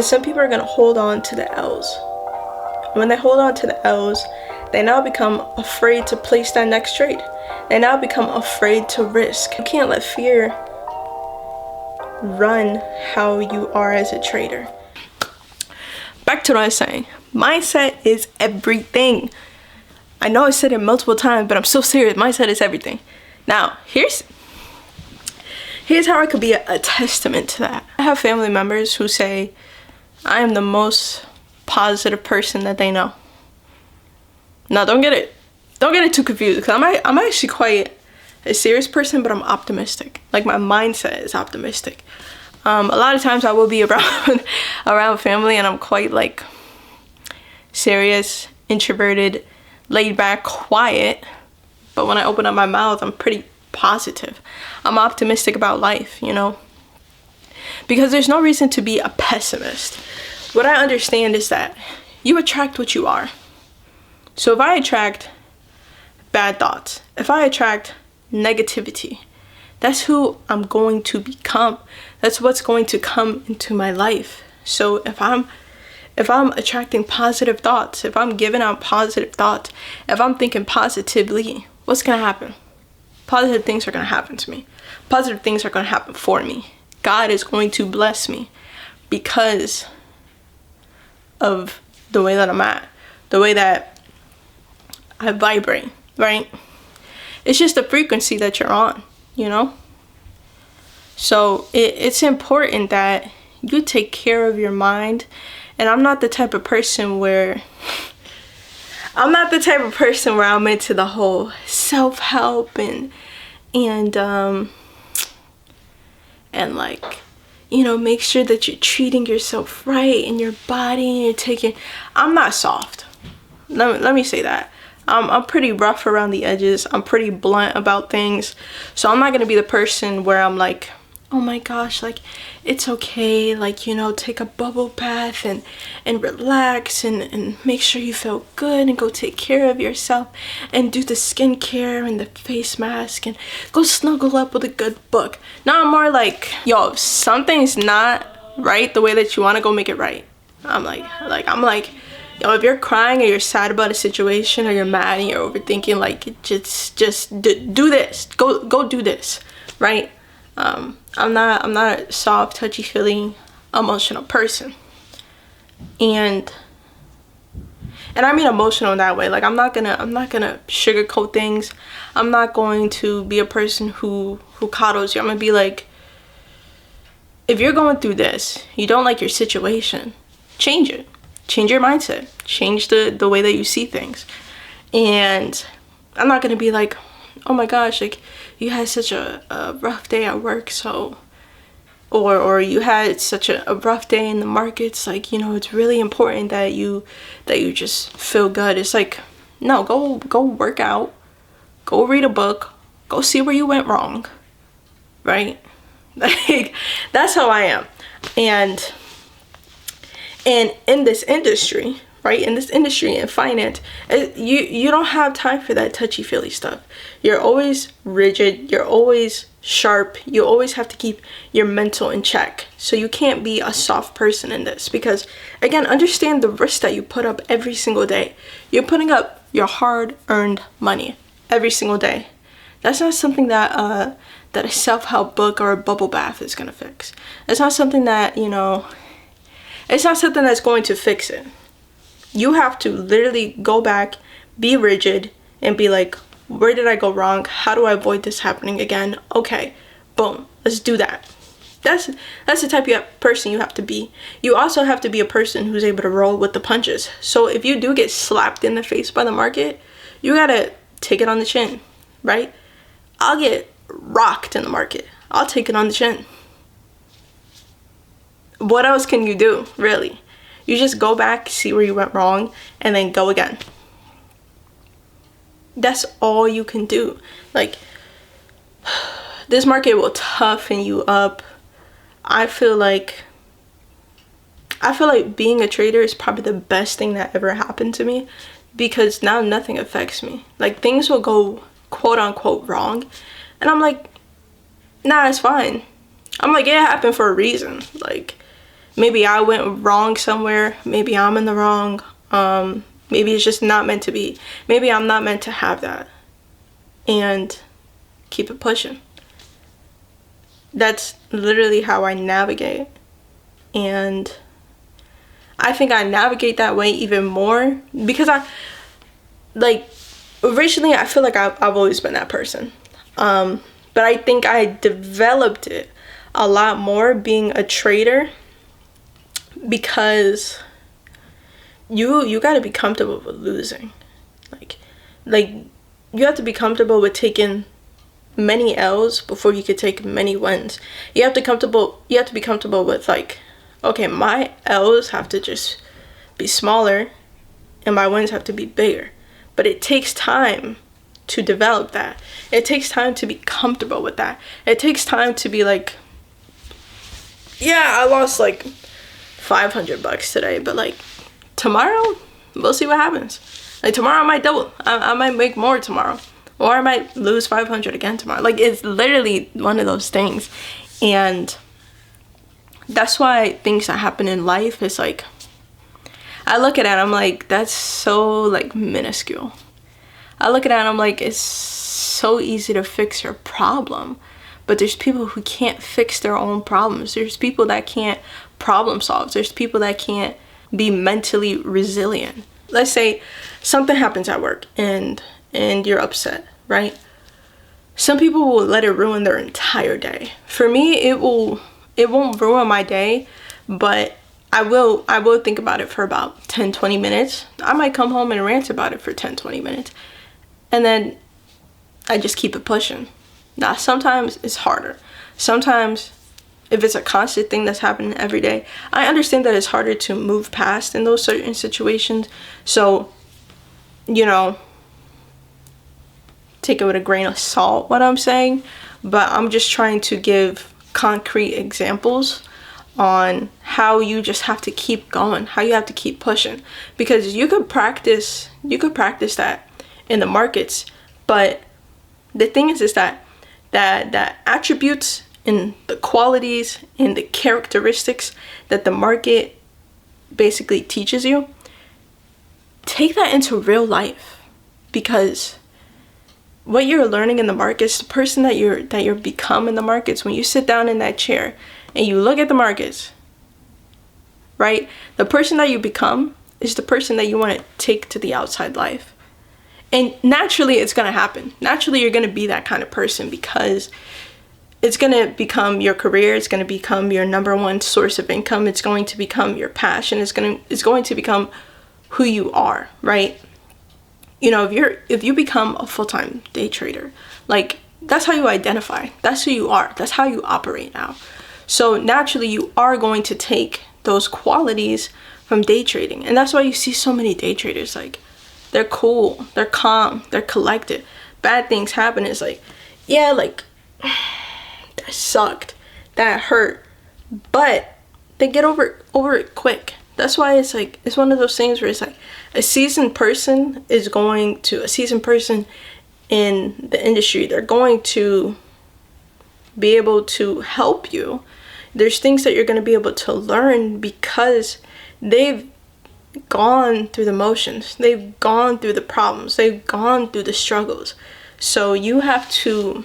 Some people are going to hold on to the L's. When they hold on to the L's, they now become afraid to place that next trade. They now become afraid to risk. You can't let fear run how you are as a trader. Back to what I was saying. Mindset is everything. I know I said it multiple times, but I'm so serious. Mindset is everything. Now, here's how I could be a testament to that. I have family members who say I am the most positive person that they know. Now, don't get it too confused, because I'm actually quite a serious person, but I'm optimistic. Like, my mindset is optimistic. A lot of times I will be around family and I'm quite like serious, introverted, laid back, quiet. But when I open up my mouth, I'm pretty positive. I'm optimistic about life, you know, because there's no reason to be a pessimist. What I understand is that you attract what you are. So if I attract bad thoughts, if I attract negativity, that's who I'm going to become. That's what's going to come into my life. So if I'm attracting positive thoughts, if I'm giving out positive thoughts, if I'm thinking positively, what's going to happen? Positive things are going to happen to me. Positive things are going to happen for me. God is going to bless me because of the way that I'm at, the way that I vibrate, right? It's just the frequency that you're on, you know? So it's important that you take care of your mind. And I'm not the type of person where I'm into the whole self-help and like, you know, make sure that you're treating yourself right in your body and I'm not soft. Let me say that. I'm pretty rough around the edges. I'm pretty blunt about things. So I'm not going to be the person where I'm like, oh my gosh, like, it's okay, like, you know, take a bubble bath and relax and make sure you feel good and go take care of yourself and do the skincare and the face mask and go snuggle up with a good book. Now I'm more like, yo, if something's not right the way that you want to, go make it right. I'm like, yo, if you're crying or you're sad about a situation or you're mad and you're overthinking, like, just do this. Go do this, right? I'm not a soft, touchy-feely, emotional person. And I mean emotional in that way. Like, I'm not gonna sugarcoat things. I'm not going to be a person who coddles you. I'm gonna be like, if you're going through this, you don't like your situation, change it. Change your mindset. Change the way that you see things. And I'm not gonna be like, oh my gosh, like, you had such a rough day at work, so, or you had such a rough day in the markets, like, you know, it's really important that you just feel good. It's like, no, go work out, go read a book, go see where you went wrong, right? Like, that's how I am. And in this industry, right, in finance, you don't have time for that touchy-feely stuff. You're always rigid, you're always sharp, you always have to keep your mental in check. So you can't be a soft person in this, because, again, understand the risk that you put up every single day. You're putting up your hard-earned money every single day. That's not something that a self-help book or a bubble bath is gonna fix. It's not something that, you know, it's not something that's going to fix it. You have to literally go back, be rigid, and be like, where did I go wrong? How do I avoid this happening again? Okay, boom, let's do that. That's the type of person you have to be. You also have to be a person who's able to roll with the punches. So if you do get slapped in the face by the market, you gotta take it on the chin, right? I'll get rocked in the market. I'll take it on the chin. What else can you do, really? You just go back, see where you went wrong, and then go again. That's all you can do. Like, this market will toughen you up. I feel like being a trader is probably the best thing that ever happened to me, because now nothing affects me. Like, things will go quote unquote wrong, and I'm like, nah, it's fine. I'm like, it happened for a reason. Like, Maybe I went wrong somewhere. Maybe I'm in the wrong. Maybe it's just not meant to be. Maybe I'm not meant to have that. And keep it pushing. That's literally how I navigate. And I think I navigate that way even more because originally I feel like I've always been that person. But I think I developed it a lot more being a trader, because you got to be comfortable with losing. Like you have to be comfortable with taking many L's before you could take many wins. You have to be comfortable with, like, okay, my L's have to just be smaller and my wins have to be bigger. But it takes time to develop that. It takes time to be comfortable with that. It takes time to be like, yeah, I lost like $500 today, but like tomorrow we'll see what happens. Like tomorrow I might double. I might make more tomorrow, or I might lose 500 again tomorrow. Like, it's literally one of those things. And that's why things that happen in life is like, I look at it and I'm like, that's so like minuscule. I look at it and I'm like, it's so easy to fix your problem. But there's people who can't fix their own problems. There's people that can't problem solve. There's people that can't be mentally resilient. Let's say something happens at work and you're upset, right? Some people will let it ruin their entire day. For me, it won't ruin my day, but I will think about it for about 10-20 minutes. I might come home and rant about it for 10-20 minutes. And then I just keep it pushing. Now, sometimes it's harder. Sometimes, if it's a constant thing that's happening every day, I understand that it's harder to move past in those certain situations. So, take it with a grain of salt, what I'm saying. But I'm just trying to give concrete examples on how you just have to keep going, how you have to keep pushing. Because you could practice that in the markets, but the thing is that attributes and the qualities and the characteristics that the market basically teaches you, take that into real life. Because what you're learning in the markets, the person that you're become in the markets, when you sit down in that chair and you look at the markets, right? The person that you become is the person that you want to take to the outside life. And naturally, it's going to happen. Naturally, you're going to be that kind of person, because it's going to become your career. It's going to become your number one source of income. It's going to become your passion. It's going to become who you are, right? If you become a full-time day trader, like, that's how you identify. That's who you are. That's how you operate now. So naturally, you are going to take those qualities from day trading. And that's why you see so many day traders, like, they're cool, they're calm, they're collected. Bad things happen, it's like, yeah, like, that sucked, that hurt, but they get over it quick. That's why it's like, it's one of those things where it's like, a seasoned person in the industry, they're going to be able to help you. There's things that you're going to be able to learn because they've gone through the motions, they've gone through the problems, they've gone through the struggles. So you have to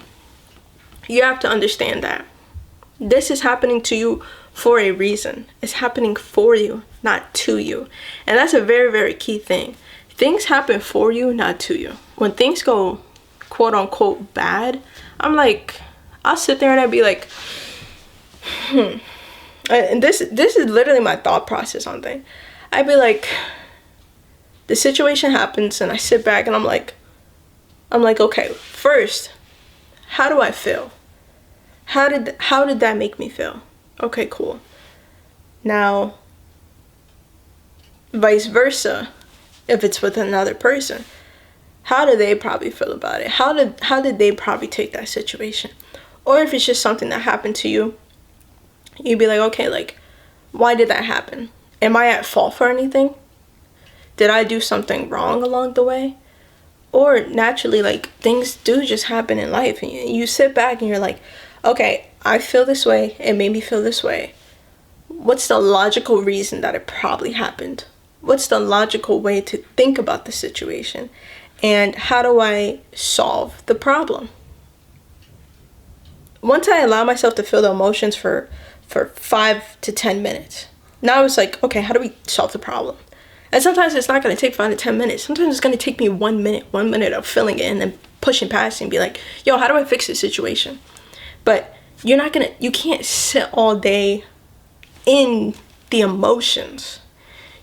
understand that this is happening to you for a reason. It's happening for you, not to you. And that's a very, very key thing. Things happen for you, not to you. When things go quote unquote bad, I'm like, I'll sit there and I'd be like, and this is literally my thought process on things. I'd be like, the situation happens and I sit back and I'm like, okay, first, how do I feel? How did that make me feel? Okay, cool. Now, vice versa, if it's with another person, how do they probably feel about it? How did they probably take that situation? Or if it's just something that happened to you, you'd be like, okay, like, why did that happen? Am I at fault for anything? Did I do something wrong along the way? Or naturally, like, things do just happen in life. And you sit back and you're like, okay, I feel this way. It made me feel this way. what's the logical reason that it probably happened? What's the logical way to think about the situation? And how do I solve the problem? Once I allow myself to feel the emotions for 5 to 10 minutes, now it's like, okay, how do we solve the problem? And sometimes it's not going to take 5 to 10 minutes. Sometimes it's going to take me 1 minute of feeling it and then pushing past it and be like, yo, how do I fix this situation? But you can't sit all day in the emotions.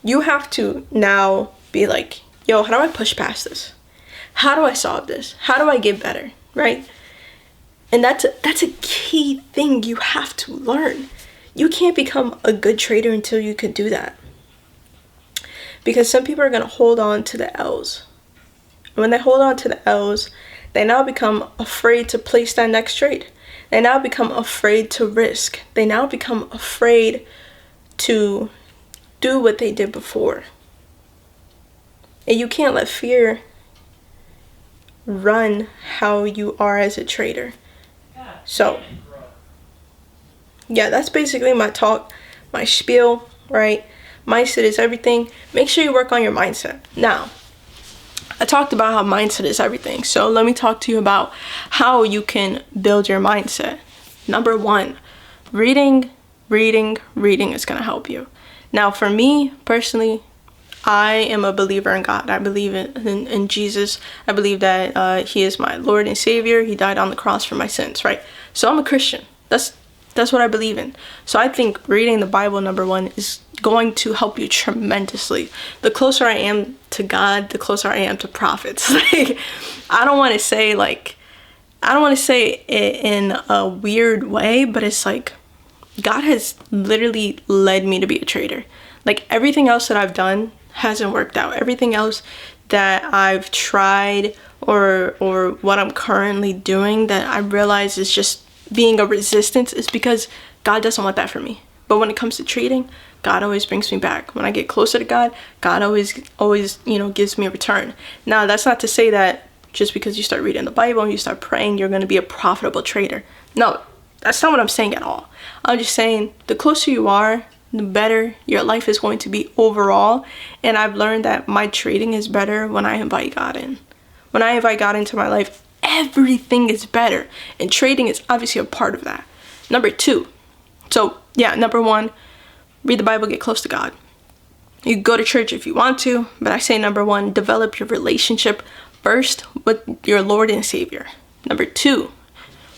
You have to now be like, yo, how do I push past this? How do I solve this? How do I get better, right? And that's a key thing you have to learn. You can't become a good trader until you can do that. Because some people are going to hold on to the L's. When they hold on to the L's, they now become afraid to place that next trade. They now become afraid to risk. They now become afraid to do what they did before. And you can't let fear run how you are as a trader. So, yeah, that's basically my talk, my spiel, right? Mindset is everything. Make sure you work on your mindset. Now, I talked about how mindset is everything. So let me talk to you about how you can build your mindset. Number 1, reading is going to help you. Now, for me personally, I am a believer in God. I believe in Jesus. I believe that he is my Lord and Savior. He died on the cross for my sins, right? So I'm a Christian. That's what I believe in. So I think reading the Bible, number 1, is going to help you tremendously. The closer I am to God, the closer I am to prophets. Like, I don't want to say it in a weird way, but it's like God has literally led me to be a trader. Like, everything else that I've done hasn't worked out. Everything else that I've tried or what I'm currently doing that I realize is just being a resistance is because God doesn't want that for me. But when it comes to trading, God always brings me back. When I get closer to God, God always gives me a return. Now, that's not to say that just because you start reading the Bible and you start praying, you're going to be a profitable trader. No, that's not what I'm saying at all. I'm just saying the closer you are, the better your life is going to be overall. And I've learned that my trading is better when I invite God in. When I invite God into my life, everything is better. And trading is obviously a part of that. Number 2. So, yeah, number 1, read the Bible, get close to God. You can go to church if you want to, but I say number 1, develop your relationship first with your Lord and Savior. Number 2,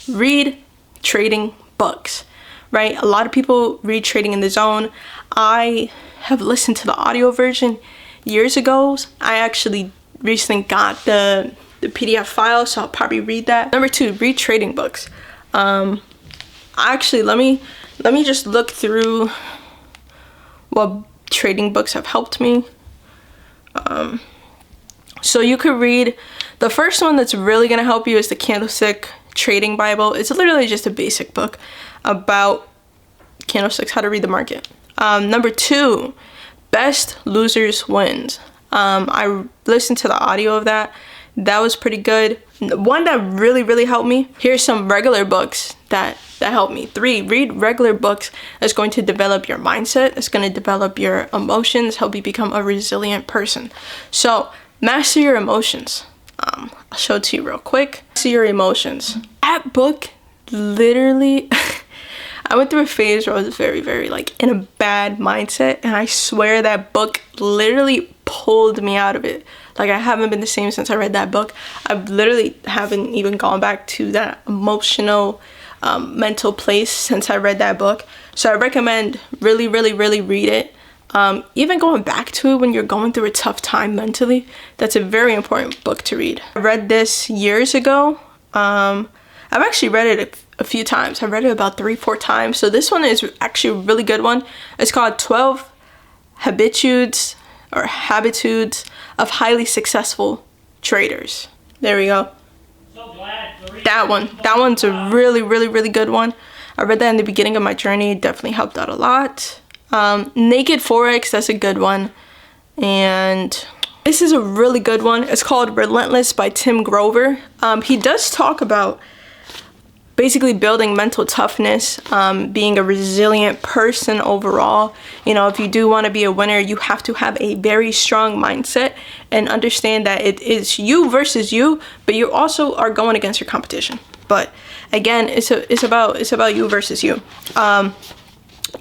read trading books, right? A lot of people read Trading in the Zone. I have listened to the audio version years ago. I actually recently got the PDF file, so I'll probably read that. Number 2, read trading books. Actually, let me just look through what trading books have helped me. So you could read, the first one that's really going to help you is the Candlestick Trading Bible. It's literally just a basic book about candlesticks, how to read the market. Number 2, Best Losers Wins. I listened to the audio of that. That was pretty good. One that really helped me, here's some regular books that helped me. 3, read regular books that's going to develop your mindset. It's going to develop your emotions, help you become a resilient person. So master your emotions. I'll show it to you real quick. Master your emotions. That book literally I went through a phase where I was very like in a bad mindset, and I swear that book literally pulled me out of it. Like, I haven't been the same since I read that book. I literally haven't even gone back to that emotional mental place since I read that book. So I recommend really read it. Even going back to it when you're going through a tough time mentally, that's a very important book to read. I read this years ago. I've actually read it a few times. I read it about 3-4 times. So this one is actually a really good one. It's called 12 Habitudes of Highly Successful Traders. There we go. That one's a really good one. I read that in the beginning of my journey. It definitely helped out a lot. Naked Forex, that's a good one. And this is a really good one. It's called Relentless by Tim Grover. He does talk about basically building mental toughness, being a resilient person overall. You know, if you do want to be a winner, you have to have a very strong mindset and understand that it is you versus you, but you also are going against your competition. But again, it's about you versus you.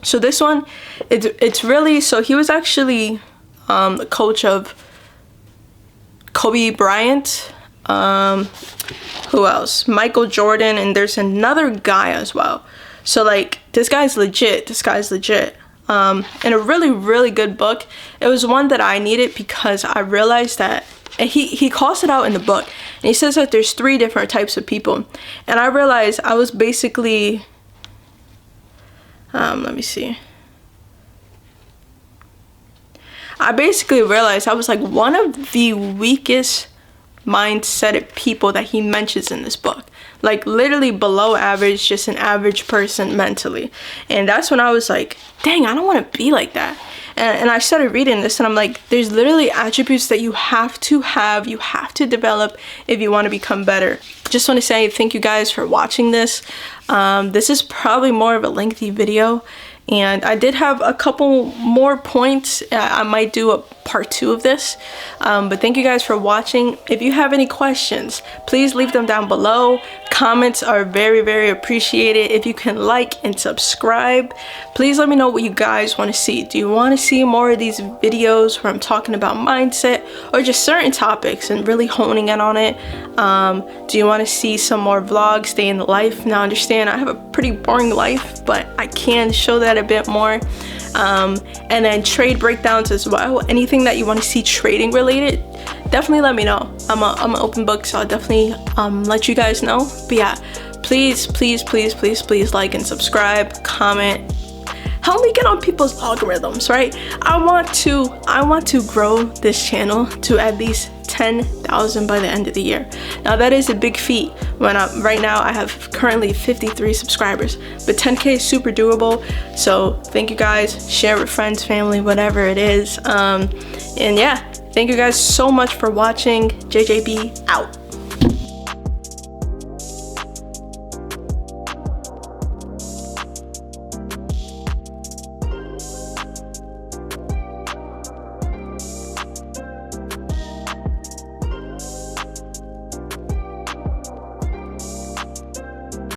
So this one, it's really, so he was actually the coach of Kobe Bryant. Who else? Michael Jordan, and there's another guy as well. So like, this guy's legit. And a really, really good book. It was one that I needed because I realized that, and he calls it out in the book, and he says that there's 3 different types of people. And I realized I was basically, let me see. I basically realized I was like one of the weakest mindset people that he mentions in this book, like literally below average, just an average person mentally. And that's when I was like, dang, I don't want to be like that. And I started reading this, and I'm like, there's literally attributes that you have to have, you have to develop if you want to become better. Just want to say thank you guys for watching this. This is probably more of a lengthy video, and I did have a couple more points. I might do a part 2 of this, but thank you guys for watching. If you have any questions, please leave them down below. Comments are very, very appreciated. If you can like and subscribe, please let me know what you guys want to see. Do you want to see more of these videos where I'm talking about mindset or just certain topics and really honing in on it? Do you want to see some more vlogs, day in the life? Now understand, I have a pretty boring life, but I can show that a bit more. And then trade breakdowns as well. Anything that you want to see trading related, definitely let me know. I'm an open book, so I'll definitely let you guys know. But yeah, please like and subscribe, comment. Help me get on people's algorithms, right? I want to grow this channel to at least 10,000 by the end of the year. Now that is a big feat. Right now I have currently 53 subscribers, but 10K is super doable. So thank you guys. Share with friends, family, whatever it is. And yeah, thank you guys so much for watching. JJB out.